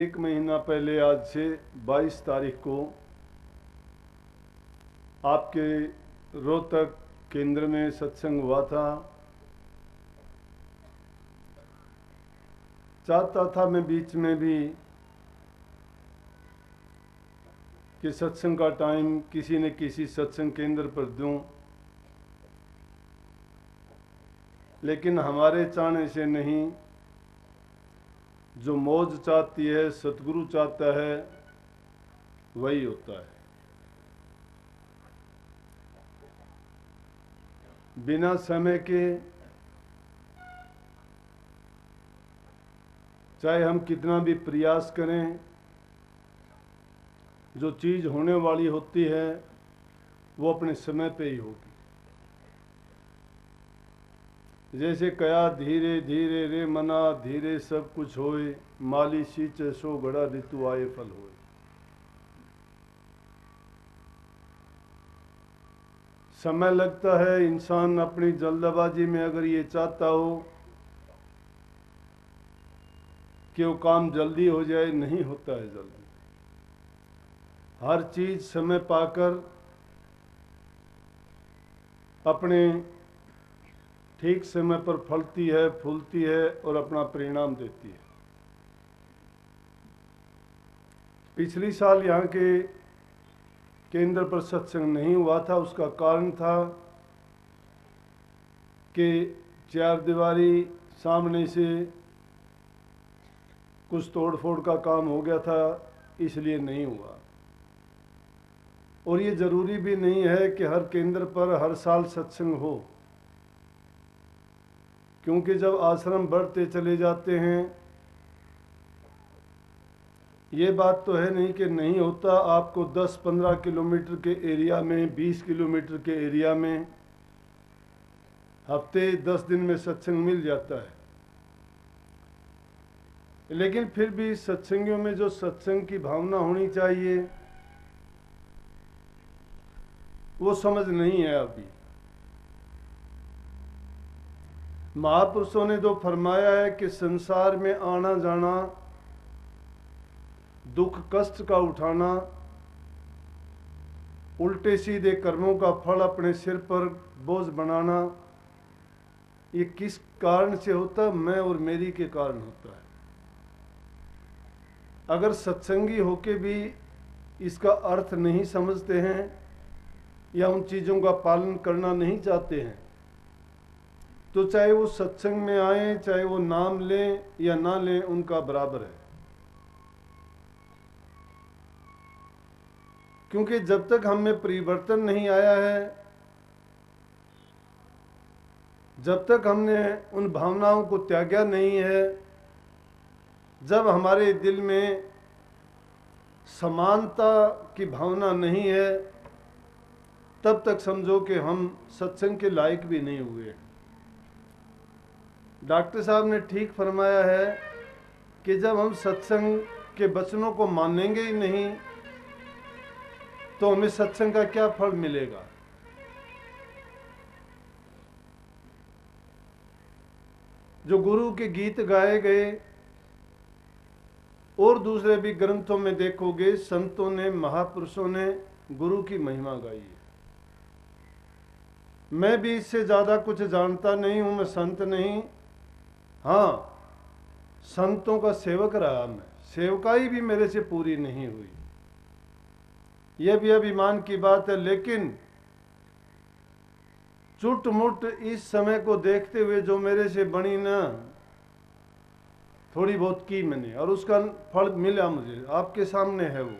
एक महीना पहले आज से 22 तारीख को आपके रोहतक केंद्र में सत्संग हुआ था। चाहता था मैं बीच में भी कि सत्संग का टाइम किसी न किसी सत्संग केंद्र पर दूं, लेकिन हमारे चाहने से नहीं। जो मौज चाहती है, सतगुरु चाहता है, वही होता है। बिना समय के चाहे हम कितना भी प्रयास करें, जो चीज़ होने वाली होती है वो अपने समय पे ही होगी। जैसे कया धीरे धीरे रे मना, धीरे सब कुछ होए, माली सींचे सो घड़ा, ऋतु आए फल होए। समय लगता है। इंसान अपनी जल्दबाजी में अगर ये चाहता हो कि वो काम जल्दी हो जाए, नहीं होता है जल्दी। हर चीज समय पाकर अपने ठीक समय पर फलती है, फूलती है और अपना परिणाम देती है। पिछली साल यहाँ के केंद्र पर सत्संग नहीं हुआ था। उसका कारण था कि चार दीवारी सामने से कुछ तोड़फोड़ का काम हो गया था, इसलिए नहीं हुआ। और ये ज़रूरी भी नहीं है कि हर केंद्र पर हर साल सत्संग हो, क्योंकि जब आश्रम बढ़ते चले जाते हैं, ये बात तो है नहीं कि नहीं होता। आपको 10-15 किलोमीटर के एरिया में, 20 किलोमीटर के एरिया में हफ्ते 10 दिन में सत्संग मिल जाता है। लेकिन फिर भी सत्संगियों में जो सत्संग की भावना होनी चाहिए, वो समझ नहीं है अभी। महापुरुषों ने जो फरमाया है कि संसार में आना जाना, दुख कष्ट का उठाना, उल्टे सीधे कर्मों का फल अपने सिर पर बोझ बनाना, ये किस कारण से होता है? मैं और मेरी के कारण होता है। अगर सत्संगी होके भी इसका अर्थ नहीं समझते हैं या उन चीज़ों का पालन करना नहीं चाहते हैं, तो चाहे वो सत्संग में आए, चाहे वो नाम लें या ना लें, उनका बराबर है। क्योंकि जब तक हम में परिवर्तन नहीं आया है, जब तक हमने उन भावनाओं को त्यागा नहीं है, जब हमारे दिल में समानता की भावना नहीं है, तब तक समझो कि हम सत्संग के लायक भी नहीं हुए। डॉक्टर साहब ने ठीक फरमाया है कि जब हम सत्संग के वचनों को मानेंगे ही नहीं, तो हमें सत्संग का क्या फल मिलेगा? जो गुरु के गीत गाए गए और दूसरे भी ग्रंथों में देखोगे, संतों ने, महापुरुषों ने गुरु की महिमा गाई है। मैं भी इससे ज़्यादा कुछ जानता नहीं हूँ, मैं संत नहीं। हाँ, संतों का सेवक रहा मैं, सेवकाई भी मेरे से पूरी नहीं हुई, यह भी अभिमान की बात है। लेकिन चुटमुट इस समय को देखते हुए जो मेरे से बनी ना, थोड़ी बहुत की मैंने, और उसका फल मिला मुझे, आपके सामने है वो।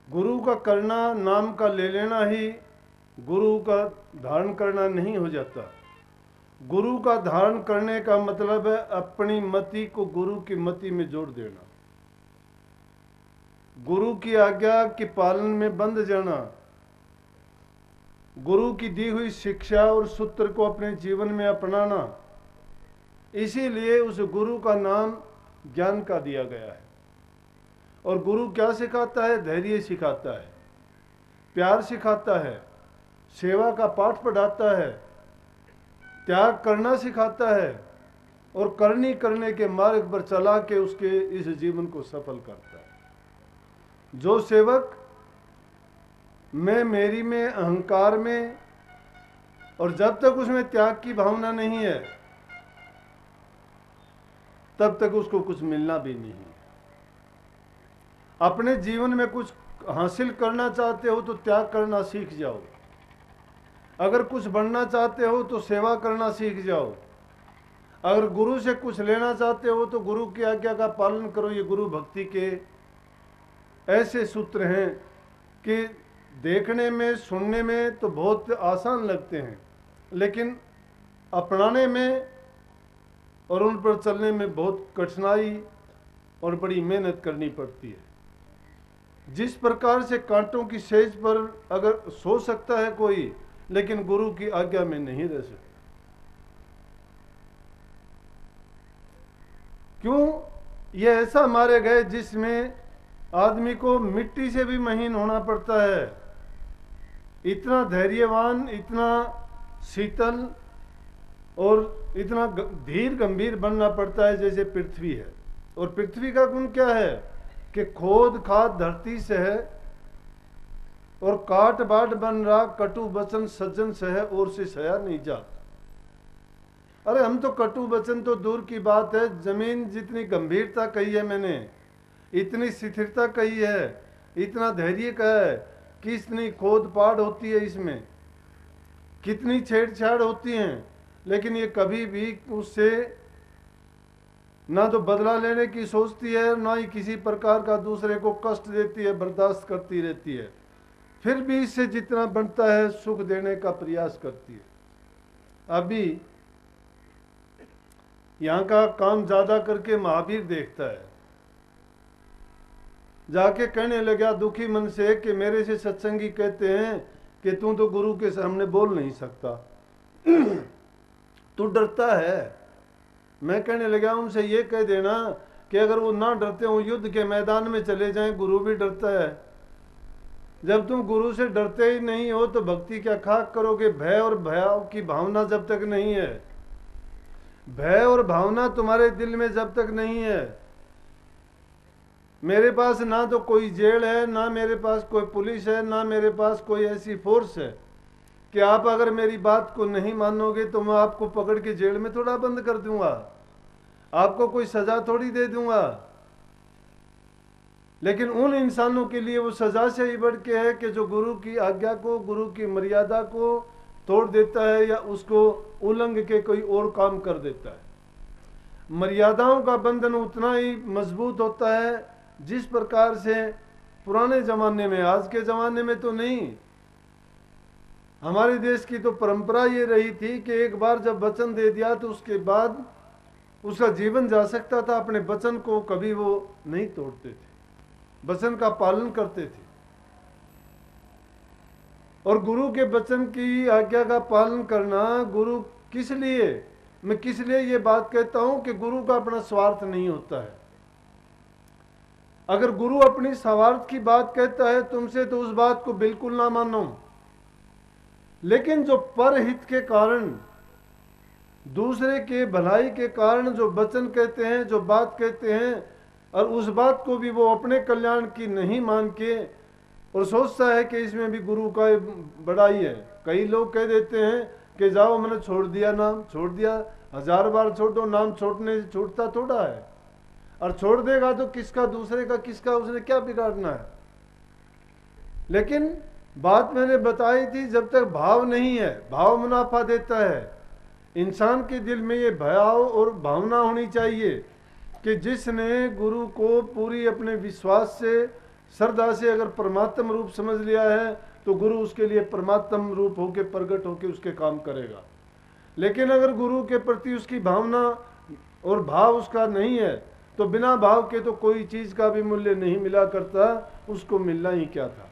गुरु का करना, नाम का ले लेना ही गुरु का धारण करना नहीं हो जाता। गुरु का धारण करने का मतलब है अपनी मति को गुरु की मति में जोड़ देना, गुरु की आज्ञा के पालन में बंध जाना, गुरु की दी हुई शिक्षा और सूत्र को अपने जीवन में अपनाना। इसीलिए उस गुरु का नाम ज्ञान का दिया गया है। और गुरु क्या सिखाता है? धैर्य सिखाता है, प्यार सिखाता है, सेवा का पाठ पढ़ाता है, त्याग करना सिखाता है, और करनी करने के मार्ग पर चला के उसके इस जीवन को सफल करता है। जो सेवक मैं मेरी में अहंकार में और जब तक उसमें त्याग की भावना नहीं है तब तक उसको कुछ मिलना भी नहीं है। अपने जीवन में कुछ हासिल करना चाहते हो तो त्याग करना सीख जाओ। अगर कुछ बनना चाहते हो तो सेवा करना सीख जाओ। अगर गुरु से कुछ लेना चाहते हो तो गुरु की आज्ञा का पालन करो। ये गुरु भक्ति के ऐसे सूत्र हैं कि देखने में सुनने में तो बहुत आसान लगते हैं, लेकिन अपनाने में और उन पर चलने में बहुत कठिनाई और बड़ी मेहनत करनी पड़ती है। जिस प्रकार से कांटों की सेज पर अगर सो सकता है कोई, लेकिन गुरु की आज्ञा में नहीं रह सकता। क्यों? ये ऐसा मारे गए जिसमें आदमी को मिट्टी से भी महीन होना पड़ता है। इतना धैर्यवान, इतना शीतल और इतना धीर गंभीर बनना पड़ता है जैसे पृथ्वी है। और पृथ्वी का गुण क्या है कि खोद खाद धरती से है और काट बाट बन रहा, कटु वचन सज्जन सह और से सया नहीं जाता। अरे हम तो कटु वचन तो दूर की बात है, जमीन जितनी गंभीरता कही है मैंने, इतनी स्थिरता कही है, इतना धैर्य का है, कितनी खोद पाड़ होती है इसमें, कितनी छेड़छाड़ होती हैं, लेकिन ये कभी भी उससे ना तो बदला लेने की सोचती है, ना ही किसी प्रकार का दूसरे को कष्ट देती है, बर्दाश्त करती रहती है। फिर भी इससे जितना बनता है सुख देने का प्रयास करती है। अभी यहाँ का काम ज्यादा करके महावीर देखता है, जाके कहने लगा दुखी मन से कि मेरे से सत्संगी कहते हैं कि तू तो गुरु के सामने बोल नहीं सकता, तू डरता है। मैं कहने लगा उनसे ये कह देना कि अगर वो ना डरते हो युद्ध के मैदान में चले जाएं, गुरु भी डरता है। जब तुम गुरु से डरते ही नहीं हो तो भक्ति क्या खाक करोगे? भय और भयाव की भावना जब तक नहीं है, भय और भावना तुम्हारे दिल में जब तक नहीं है। मेरे पास ना तो कोई जेल है, ना मेरे पास कोई पुलिस है, ना मेरे पास कोई ऐसी फोर्स है कि आप अगर मेरी बात को नहीं मानोगे तो मैं आपको पकड़ के जेल में थोड़ा बंद कर दूंगा, आपको कोई सजा थोड़ी दे दूंगा। लेकिन उन इंसानों के लिए वो सजा से ही बढ़ के है कि जो गुरु की आज्ञा को, गुरु की मर्यादा को तोड़ देता है या उसको उल्लंघ के कोई और काम कर देता है। मर्यादाओं का बंधन उतना ही मजबूत होता है जिस प्रकार से पुराने जमाने में, आज के जमाने में तो नहीं, हमारे देश की तो परंपरा ये रही थी कि एक बार जब वचन दे दिया तो उसके बाद उसका जीवन जा सकता था। अपने वचन को कभी वो नहीं तोड़ते थे, वचन का पालन करते थे। और गुरु के वचन की आज्ञा का पालन करना, गुरु किस लिए, मैं किस लिए ये बात कहता हूं कि गुरु का अपना स्वार्थ नहीं होता है। अगर गुरु अपनी स्वार्थ की बात कहता है तुमसे तो उस बात को बिल्कुल ना मानो, लेकिन जो परहित के कारण, दूसरे के भलाई के कारण जो वचन कहते हैं, जो बात कहते हैं, और उस बात को भी वो अपने कल्याण की नहीं मान के और सोचता है कि इसमें भी गुरु का बड़ाई है। कई लोग कह देते हैं कि जाओ मैंने छोड़ दिया, नाम छोड़ दिया, 1000 बार छोड़ो, नाम छोड़ने से छूटता थोड़ा है। और छोड़ देगा तो किसका, दूसरे का किसका, उसने क्या बिगाड़ना है। लेकिन बात मैंने बताई थी, जब तक भाव नहीं है, भाव मुनाफा देता है। इंसान के दिल में ये भाव और भावना होनी चाहिए कि जिसने गुरु को पूरी अपने विश्वास से, श्रद्धा से अगर परमात्म रूप समझ लिया है तो गुरु उसके लिए परमात्म रूप होके प्रकट होके उसके काम करेगा। लेकिन अगर गुरु के प्रति उसकी भावना और भाव उसका नहीं है तो बिना भाव के तो कोई चीज का भी मूल्य नहीं मिला करता, उसको मिलना ही क्या था।